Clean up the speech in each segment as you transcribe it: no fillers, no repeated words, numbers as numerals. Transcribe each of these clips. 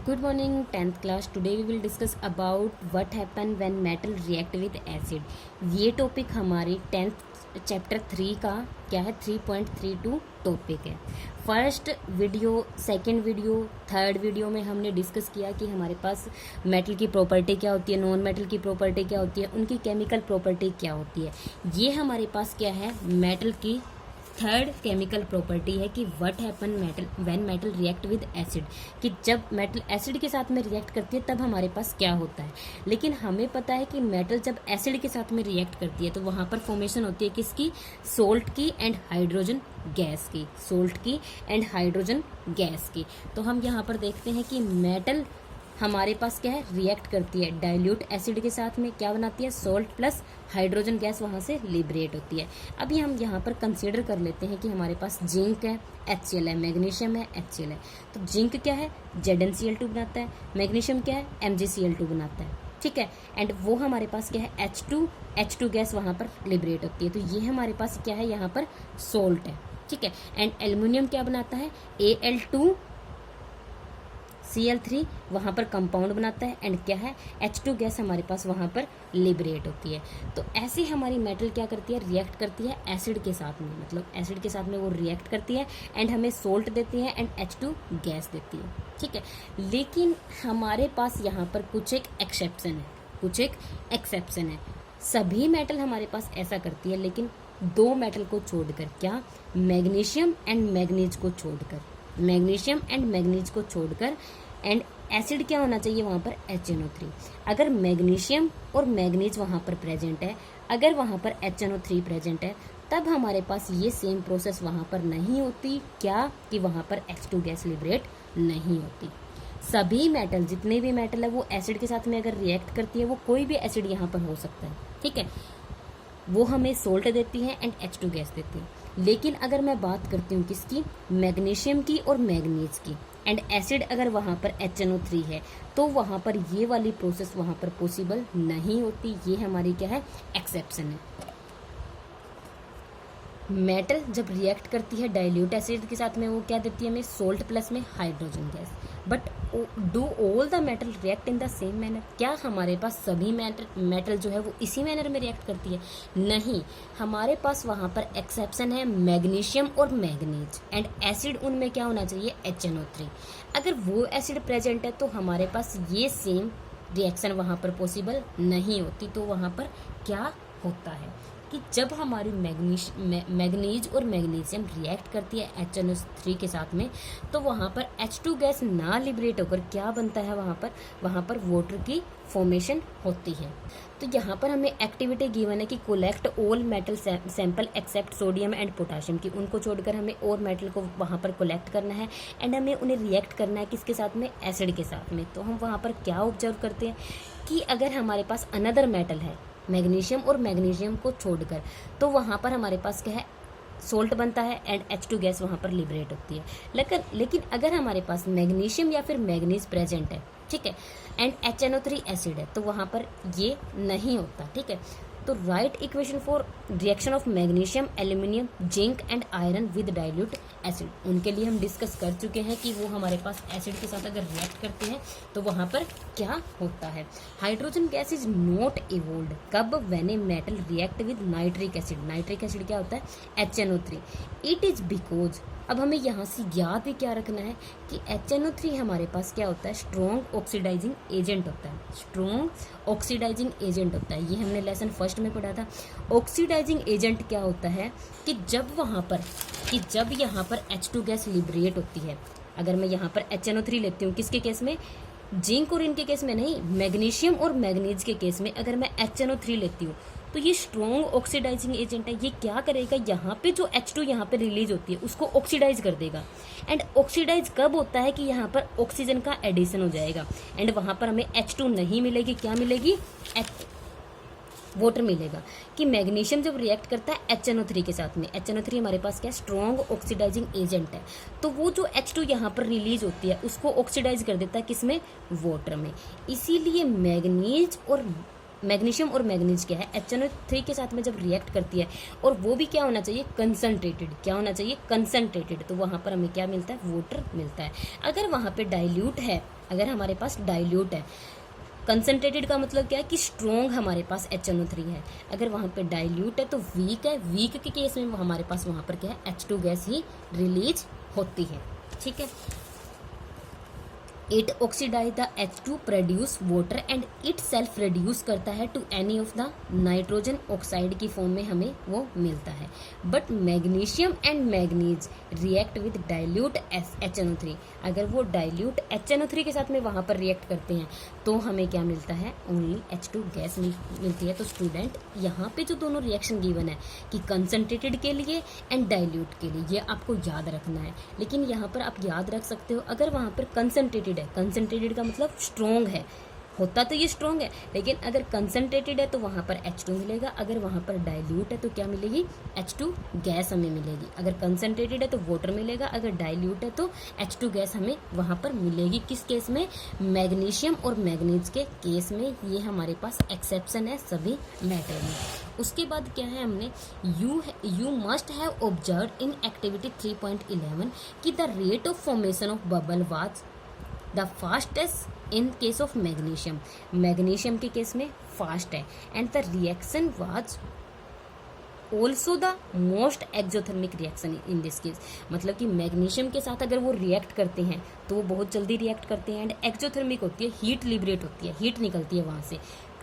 Good morning 10th class. Today we will discuss about what happen when metal react with acid. ये topic हमारी 10th chapter 3 का क्या है 3.32 topic है. First video, second video, third video में हमने discuss किया कि हमारे पास मेटल की प्रॉपर्टी क्या होती है, नॉन मेटल की प्रॉपर्टी क्या होती है, उनकी केमिकल प्रॉपर्टी क्या होती है. ये हमारे पास क्या है मेटल की थर्ड केमिकल प्रॉपर्टी है कि what happen metal when metal react with acid, कि जब मेटल एसिड के साथ में रिएक्ट करती है तब हमारे पास क्या होता है. लेकिन हमें पता है कि मेटल जब एसिड के साथ में रिएक्ट करती है तो वहाँ पर फॉर्मेशन होती है किसकी, सोल्ट की एंड हाइड्रोजन गैस की, सोल्ट की एंड हाइड्रोजन गैस की. तो हम यहाँ पर देखते हैं कि मेटल हमारे पास क्या है रिएक्ट करती है डाइल्यूट एसिड के साथ में, क्या बनाती है सोल्ट प्लस हाइड्रोजन गैस वहाँ से लिबरेट होती है. अभी हम यहाँ पर कंसीडर कर लेते हैं कि हमारे पास जिंक है HCl है, मैग्नीशियम है HCl है. तो जिंक क्या है ZnCl2 बनाता है, मैग्नीशियम क्या है MgCl2 बनाता है. ठीक है, एंड वो हमारे पास क्या है H2 गैस वहाँ पर लिबरेट होती है. तो ये हमारे पास क्या है यहाँ पर सोल्ट है. ठीक है, एंड एल्युमिनियम क्या बनाता है Al2Cl3 वहाँ पर कंपाउंड बनाता है एंड क्या है H2 गैस हमारे पास वहाँ पर लिबरेट होती है. तो ऐसे हमारी मेटल क्या करती है रिएक्ट करती है एसिड के साथ में, मतलब एसिड के साथ में वो रिएक्ट करती है एंड हमें सोल्ट देती है एंड H2 गैस देती है. ठीक है, लेकिन हमारे पास यहाँ पर कुछ एक एक्सेप्शन है. सभी मेटल हमारे पास ऐसा करती है लेकिन दो मेटल को छोड़कर, क्या मैग्नीशियम एंड मैग्नीज को छोड़कर एंड एसिड क्या होना चाहिए वहाँ पर HNO3. अगर मैग्नीशियम और मैग्नीज वहाँ पर प्रेजेंट है, अगर वहाँ पर HNO3 प्रेजेंट है, तब हमारे पास ये सेम प्रोसेस वहाँ पर नहीं होती. क्या कि वहाँ पर H2 गैस लिबरेट नहीं होती. सभी मेटल, जितने भी मेटल है वो एसिड के साथ में अगर रिएक्ट करती है, वो कोई भी एसिड यहाँ पर हो सकता है. ठीक है, वो हमें सोल्ट देती है एंड H2 गैस देती है. लेकिन अगर मैं बात करती हूँ किसकी, मैग्नीशियम की और मैग्नीज की, एंड एसिड अगर वहाँ पर HNO3 है, तो वहाँ पर ये वाली प्रोसेस वहाँ पर पॉसिबल नहीं होती. ये हमारी क्या है एक्सेप्शन है. मेटल जब रिएक्ट करती है डाइल्यूट एसिड के साथ में, वो क्या देती है हमें सोल्ट प्लस में hydrogen gas. But do all the metal react in the same manner, क्या हमारे पास सभी मेटल जो है वो इसी मैनर में रिएक्ट करती है? नहीं, हमारे पास वहाँ पर एक्सेप्शन है मैग्नीशियम और मैग्नीज, एंड एसिड उनमें क्या होना चाहिए HNO3. अगर वो एसिड प्रेजेंट है तो हमारे पास ये सेम रिएक्शन वहाँ पर पॉसिबल नहीं होती. तो वहाँ पर क्या होता है कि जब हमारी मैग्नीज और मैग्नीशियम रिएक्ट करती है HNO3 के साथ में, तो वहाँ पर H2 गैस ना लिबरेट होकर क्या बनता है वहाँ पर वाटर की फॉर्मेशन होती है. तो यहाँ पर हमें एक्टिविटी गिवन है कि collect all metal sample except sodium and potassium की, उनको छोड़कर हमें और मेटल को वहाँ पर कोलेक्ट करना है एंड हमें उन्हें रिएक्ट करना है किसके साथ में, एसिड के साथ में. तो हम वहाँ पर क्या ऑब्जर्व करते हैं कि अगर हमारे पास अनदर मेटल है मैग्नीशियम और मैग्नीशियम को छोड़कर, तो वहाँ पर हमारे पास क्या है सोल्ट बनता है एंड H2 गैस वहाँ पर लिबरेट होती है. लेकिन अगर हमारे पास मैग्नीशियम या फिर मैग्नीज प्रेजेंट है, ठीक है, एंड HNO3 एसिड है, तो वहाँ पर ये नहीं होता. ठीक है, तो right equation for reaction of magnesium, aluminium, zinc and iron with dilute acid, उनके लिए हम डिस्कस कर चुके हैं कि वो हमारे पास एसिड के साथ अगर रिएक्ट करते हैं तो वहाँ पर क्या होता है. Hydrogen gas is not evolve कब, when a metal react with nitric acid क्या होता है HNO3. इट इज बिकॉज, अब हमें यहाँ से याद भी क्या रखना है कि HNO3 हमारे पास क्या होता है स्ट्रॉन्ग ऑक्सीडाइजिंग एजेंट होता है. ये हमने लेसन फर्स्ट में पढ़ा था. ऑक्सीडाइजिंग एजेंट क्या होता है कि जब यहाँ पर H2 गैस लिबरेट होती है, अगर मैं यहाँ पर HNO3 लेती हूँ किसके केस में, जिंक और इनके केस में नहीं, मैग्नीशियम और मैग्नीज के केस में अगर मैं HNO3 लेती हूँ, तो ये स्ट्रॉन्ग ऑक्सीडाइजिंग एजेंट है. ये क्या करेगा, यहाँ पे जो H2 यहाँ पे रिलीज होती है उसको ऑक्सीडाइज कर देगा. एंड ऑक्सीडाइज कब होता है कि यहाँ पर ऑक्सीजन का एडिशन हो जाएगा एंड वहाँ पर हमें H2 नहीं मिलेगी, क्या मिलेगी वाटर मिलेगा. कि मैग्नीशियम जब रिएक्ट करता है HNO3 के साथ में, HNO3 हमारे पास क्या स्ट्रॉन्ग ऑक्सीडाइजिंग एजेंट है, तो वो जो H2 यहाँ पर रिलीज होती है उसको ऑक्सीडाइज कर देता है किसमें, वाटर में. इसीलिए मैग्नीशियम और मैग्नीज क्या है HNO3 के साथ में जब रिएक्ट करती है, और वो भी क्या होना चाहिए कंसंट्रेटेड, तो वहाँ पर हमें क्या मिलता है वाटर मिलता है. अगर वहाँ पे डाइल्यूट है अगर हमारे पास डाइल्यूट है, कंसनट्रेटेड का मतलब क्या है कि स्ट्रोंग हमारे पास HNO3 है, अगर वहाँ पे डाइल्यूट है तो वीक है, वीक के केस में हमारे पास वहाँ पर क्या है H2 गैस ही रिलीज होती है। ठीक है, it oxidize the H2 produce water and it self reduce करता है to any of the nitrogen oxide की फॉर्म में हमें वो मिलता है। But magnesium and manganese react with dilute HNO3, अगर वो डाइल्यूट HNO3 के साथ में वहाँ पर रिएक्ट करते हैं तो हमें क्या मिलता है, ओनली H2 गैस मिलती है। तो स्टूडेंट यहाँ पे जो दोनों रिएक्शन गिवन है कि कंसनट्रेटेड के लिए एंड डाइल्यूट के लिए, ये आपको याद रखना है। लेकिन यहाँ पर आप याद रख सकते हो अगर वहाँ पर कंसनट्रेटेड है, कंसनट्रेटेड का मतलब स्ट्रोंग है, होता तो ये स्ट्रोंग है, लेकिन अगर कंसनट्रेटेड है तो वहाँ पर H2 मिलेगा, अगर वहाँ पर डाइल्यूट है तो क्या मिलेगी, H2 गैस हमें मिलेगी। अगर कंसनट्रेटेड है तो वाटर मिलेगा, अगर डाइल्यूट है तो H2 गैस हमें वहाँ पर मिलेगी। किस केस में, मैग्नीशियम और मैग्नीज के केस में। ये हमारे पास एक्सेप्शन है सभी मैटर में। उसके बाद क्या है, हमने you must have observe in activity 3.11 कि the rate of formation of bubble was the fastest in case of magnesium, magnesium के केस में फास्ट है, and the reaction was also the most exothermic reaction in this case, मतलब कि magnesium के साथ अगर वो रिएक्ट करते हैं तो वो बहुत जल्दी रिएक्ट करते हैं, एंड एक्सोथर्मिक होती है, हीट लिबरेट होती है, हीट निकलती है वहाँ से।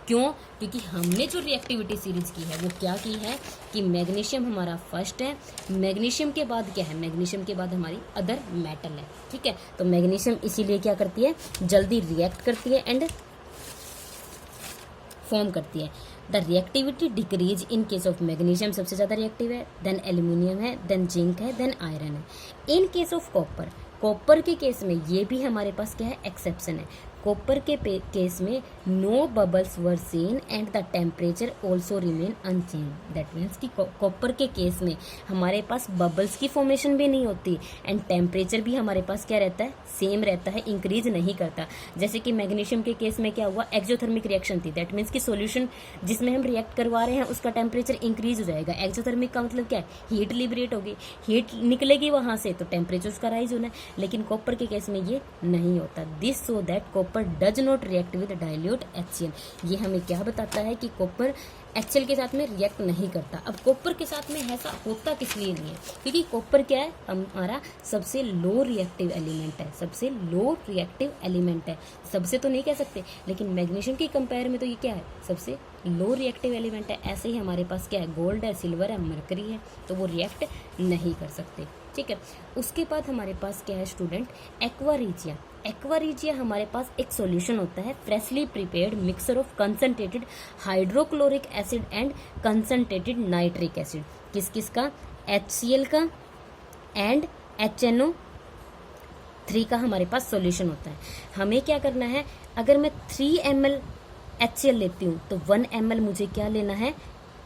क्यों, क्योंकि हमने जो रिएक्टिविटी सीरीज की है वो क्या की है कि मैग्नीशियम हमारा फर्स्ट है, मैग्नीशियम के बाद क्या है, मैग्नीशियम के बाद हमारी अदर मेटल है। ठीक है, तो मैग्नीशियम इसीलिए क्या करती है, जल्दी रिएक्ट करती है एंड फॉर्म करती है। The reactivity decrease in case of magnesium सबसे ज़्यादा रिएक्टिव है, देन एल्यूमिनियम है, देन जिंक है, देन आयरन है। In case of copper, copper के केस में ये भी हमारे पास क्या है, एक्सेप्शन है। कॉपर के केस में no bubbles were seen and the temperature also remain unchange. That means कि कॉपर के केस में हमारे पास बबल्स की फॉर्मेशन भी नहीं होती एंड टेम्परेचर भी हमारे पास क्या रहता है, सेम रहता है, इंक्रीज नहीं करता। जैसे कि मैग्नीशियम के केस में क्या हुआ, एक्सोथर्मिक रिएक्शन थी, दैट मीन्स कि सॉल्यूशन जिसमें हम रिएक्ट करवा रहे हैं उसका टेम्परेचर इंक्रीज हो जाएगा। एक्सोथर्मिक का मतलब क्या है, हीट लिबरेट होगी, हीट निकलेगी वहां से तो टेम्परेचर उसका राइज होना है, लेकिन कॉपर के केस में ये नहीं होता। This so that copper does not react with dilute HCl। ये हमें क्या बताता है कि कॉपर HCl के साथ में रिएक्ट नहीं करता। अब कॉपर के साथ में ऐसा होता किस लिए नहीं है, क्योंकि कॉपर क्या है, हमारा सबसे लो रिएक्टिव एलिमेंट है, सबसे लो रिएक्टिव एलिमेंट है, सबसे तो नहीं कह सकते, लेकिन मैग्नीशियम की कंपेयर में तो ये क्या है, सबसे लो रिएक्टिव एलिमेंट है। ऐसे ही हमारे पास क्या है, गोल्ड है, सिल्वर है, मरकरी है, तो वो रिएक्ट नहीं कर सकते। ठीक है, उसके बाद हमारे पास क्या है student, aqua regia. Aqua regia हमारे पास एक सॉल्यूशन होता है, freshly prepared mixture of concentrated hydrochloric acid and concentrated nitric acid. किस किस का, HCl का एंड HNO3 का हमारे पास सॉल्यूशन होता है। हमें क्या करना है, अगर मैं 3 ml HCl लेती हूँ तो 1 ml मुझे क्या लेना है,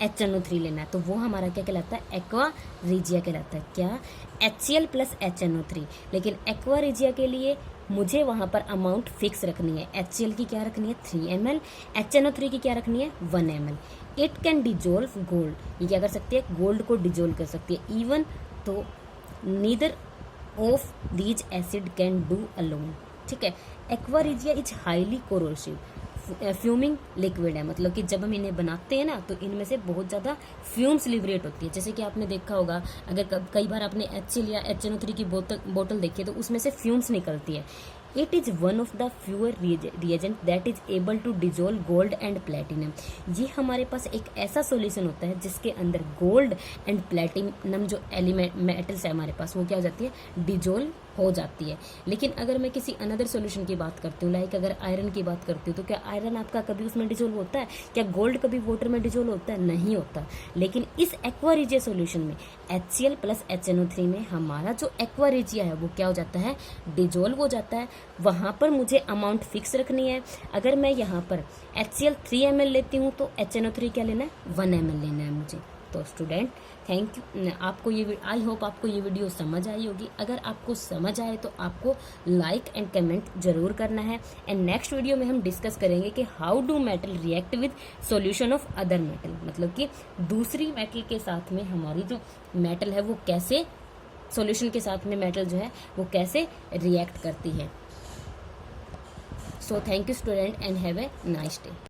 HNO3 लेना है, तो वो हमारा क्या कहलाता है, एक्वा रिजिया कहलाता है। क्या, HCl प्लस HNO3। लेकिन एक्वा रिजिया के लिए मुझे वहाँ पर अमाउंट फिक्स रखनी है। HCl की क्या रखनी है, 3 ml, HNO3 की क्या रखनी है, 1 ml। It can dissolve gold, ये क्या कर सकती है, गोल्ड को डिजोल्व कर सकती है। इवन तो neither of these acid can do alone. ठीक है, aqua regia is highly corrosive, fuming liquid है, मतलब कि जब हम इन्हें बनाते हैं ना तो इनमें से बहुत ज़्यादा फ्यूम्स लिबरेट होती है। जैसे कि आपने देखा होगा, अगर कई बार आपने HCl या HNO3 की बोतल देखी है तो उसमें से फ्यूम्स निकलती है। It is one of the fewer reagent that is able to dissolve gold and platinum. ये हमारे पास एक ऐसा सॉल्यूशन होता है जिसके अंदर गोल्ड एंड प्लेटिनम जो एलिमेंट मेटल्स है हमारे पास, वो क्या हो जाती है, डिजोल्व हो जाती है। लेकिन अगर मैं किसी अनदर सॉल्यूशन की बात करती हूँ, लाइक अगर आयरन की बात करती हूँ, तो क्या आयरन आपका कभी उसमें डिजोल्व होता है, क्या गोल्ड कभी वाटर में डिजोल्व होता है, नहीं होता। लेकिन इस एक्वा रिजिया सॉल्यूशन में HCl प्लस HNO3 में हमारा जो एक्वा रिजिया है वो क्या हो जाता है, डिजोल्व हो जाता है। वहाँ पर मुझे अमाउंट फिक्स रखनी है। अगर मैं यहाँ पर HCl 3 ml लेती हूँ तो HNO3 क्या लेना है, 1 ml लेना है मुझे। तो स्टूडेंट थैंक यू, आपको ये आई होप आपको ये वीडियो समझ आई होगी। अगर आपको समझ आए तो आपको लाइक एंड कमेंट जरूर करना है। एंड नेक्स्ट वीडियो में हम डिस्कस करेंगे कि how do metal react with solution of other metal, मतलब कि दूसरी मेटल के साथ में हमारी जो मेटल है वो कैसे, सॉल्यूशन के साथ में मेटल जो है वो कैसे रिएक्ट करती है। So thank you student and have a nice day.